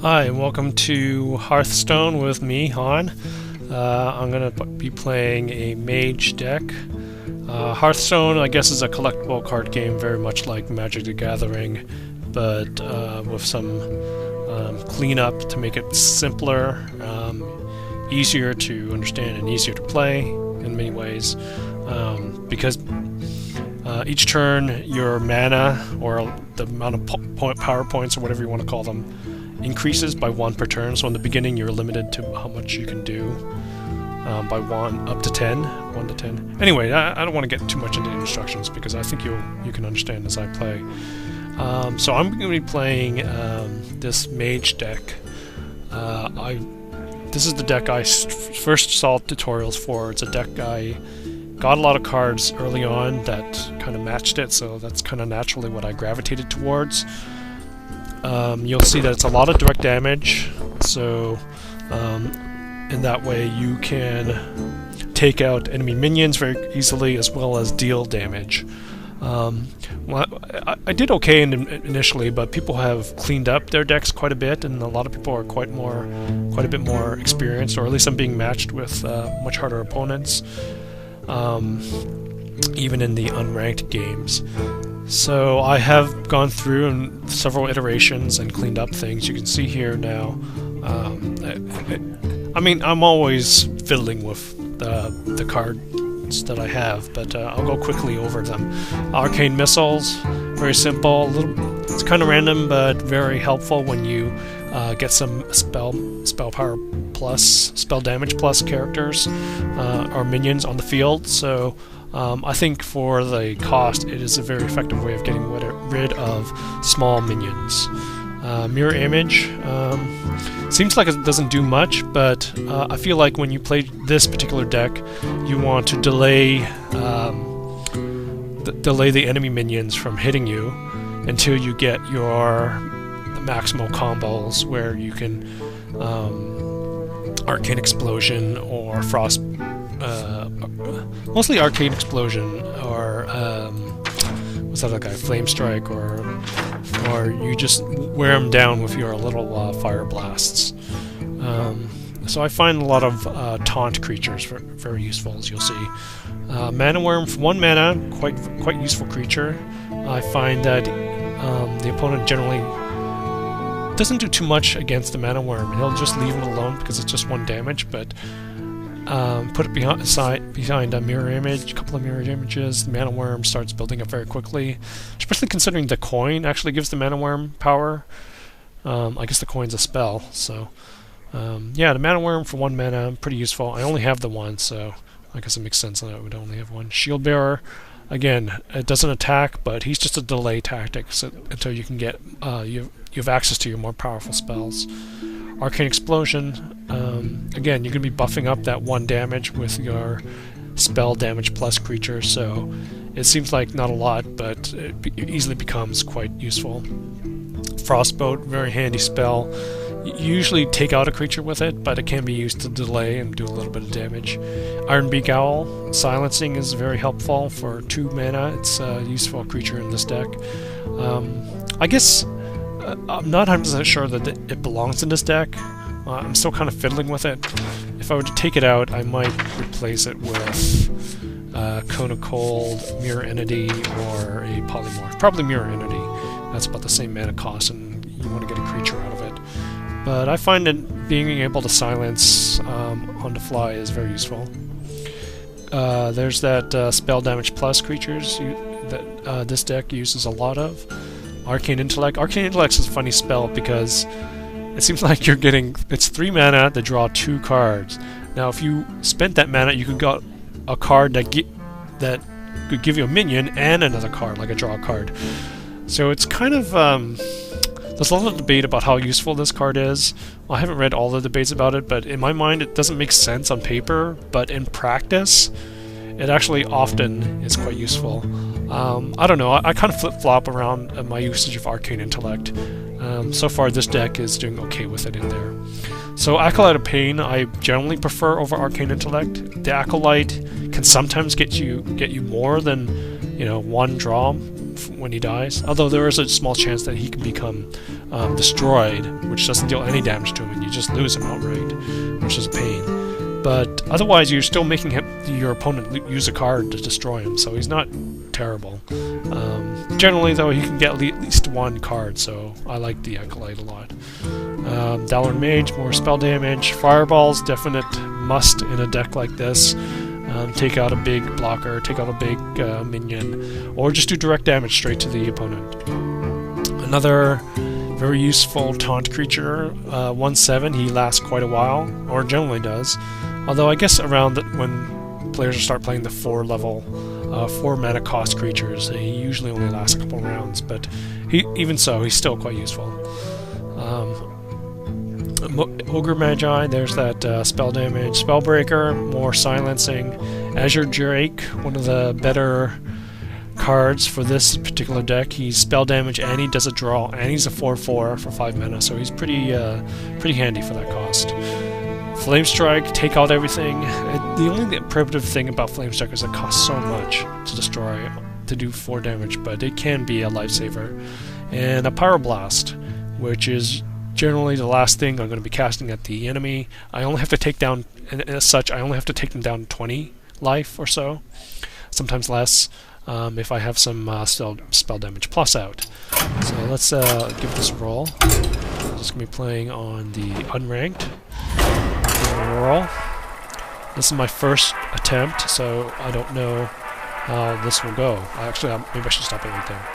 Hi, and welcome to Hearthstone with me, Han. I'm going to be playing a Mage deck. Hearthstone, I guess, is a collectible card game, very much like Magic the Gathering, but with some cleanup to make it simpler, easier to understand, and easier to play in many ways. Because each turn, your mana, or the amount of power points, or whatever you want to call them, increases by 1 per turn. So in the beginning you're limited to how much you can do by 1 up to 10. 1 to 10. Anyway, I don't want to get too much into the instructions because I think you can understand as I play. So I'm going to be playing this Mage deck. This is the deck I first saw tutorials for. It's a deck I got a lot of cards early on that kind of matched it, so that's kind of naturally what I gravitated towards. You'll see that it's a lot of direct damage, so in that way you can take out enemy minions very easily as well as deal damage. Well, I did okay initially, but people have cleaned up their decks quite a bit, and a lot of people are quite a bit more experienced, or at least I'm being matched with much harder opponents, even in the unranked games. So I have gone through in several iterations and cleaned up things. You can see here now. I mean, I'm always fiddling with the cards that I have, but I'll go quickly over them. Arcane Missiles, very simple. It's kind of random, but very helpful when you get some spell power plus, spell damage plus characters or minions on the field. So I think for the cost, it is a very effective way of getting rid of small minions. Mirror Image seems like it doesn't do much, but I feel like when you play this particular deck, you want to delay the enemy minions from hitting you until you get your maximal combos, where you can Arcane Explosion or Frost. Mostly Arcane Explosion, or what's that other guy? Flame Strike, or you just wear them down with your little Fire Blasts. So I find a lot of taunt creatures very useful, as you'll see. Mana Worm for 1 mana, quite useful creature. I find that the opponent generally doesn't do too much against the Mana Worm. He'll just leave him alone because it's just 1 damage, but put it behind a mirror image, a couple of mirror images, the Mana Worm starts building up very quickly, especially considering the coin actually gives the Mana Worm power. I guess the coin's a spell, so yeah, the Mana Worm for 1 mana, pretty useful. I only have the 1, so I guess it makes sense that I would only have 1. Shield Bearer, again, it doesn't attack, but he's just a delay tactic, so until you can get you have access to your more powerful spells. Arcane Explosion, again, you're going to be buffing up that 1 damage with your spell damage plus creature, so it seems like not a lot, but it easily becomes quite useful. Frostbolt, very handy spell. You usually take out a creature with it, but it can be used to delay and do a little bit of damage. Ironbeak Owl, silencing is very helpful for 2 mana. It's a useful creature in this deck. I guess I'm not 100% sure that it belongs in this deck. I'm still kind of fiddling with it. If I were to take it out, I might replace it with Cone of Cold, Mirror Entity, or a Polymorph. Probably Mirror Entity. That's about the same mana cost, and you want to get a creature out of it. But I find that being able to silence on the fly is very useful. There's that spell damage plus creatures that this deck uses a lot of. Arcane Intellect. Arcane Intellect is a funny spell because it seems like you're getting... It's 3 mana to draw 2 cards. Now, if you spent that mana, you could get a card that could give you a minion and another card, like a draw card. So it's kind of... there's a lot of debate about how useful this card is. Well, I haven't read all the debates about it, but in my mind it doesn't make sense on paper, but in practice it actually often is quite useful. I don't know, I kind of flip-flop around my usage of Arcane Intellect. So far this deck is doing okay with it in there. So Acolyte of Pain I generally prefer over Arcane Intellect. The Acolyte can sometimes get you more than 1 draw when he dies, although there is a small chance that he can become destroyed, which doesn't deal any damage to him, and you just lose him outright, which is a pain. But otherwise, you're still making your opponent use a card to destroy him, so he's not terrible. Generally, though, he can get at least one card, so I like the Acolyte a lot. Dalaran Mage, more spell damage. Fireball's definite must in a deck like this. Take out a big blocker, take out a big minion, or just do direct damage straight to the opponent. Another very useful taunt creature, 1/7, he lasts quite a while, or generally does. Although I guess around when players start playing the 4-level, 4-mana cost creatures, he usually only lasts a couple rounds, but even so, he's still quite useful. Ogre Magi, there's that spell damage. Spellbreaker, more silencing. Azure Drake, one of the better cards for this particular deck. He's spell damage and he does a draw, and he's a 4/4 for 5 mana, so he's pretty handy for that cost. Flame Strike, take out everything. The only prohibitive thing about Flame Strike is it costs so much to destroy, to do 4 damage, but it can be a lifesaver. And a Pyroblast, which is generally the last thing I'm going to be casting at the enemy. I only have to take down, and as such, I only have to take them down 20 life or so, sometimes less, if I have some spell damage plus out. So let's give this a roll. I'm just going to be playing on the unranked. Roll. This is my first attempt, so I don't know how this will go. Actually, maybe I should stop it right there.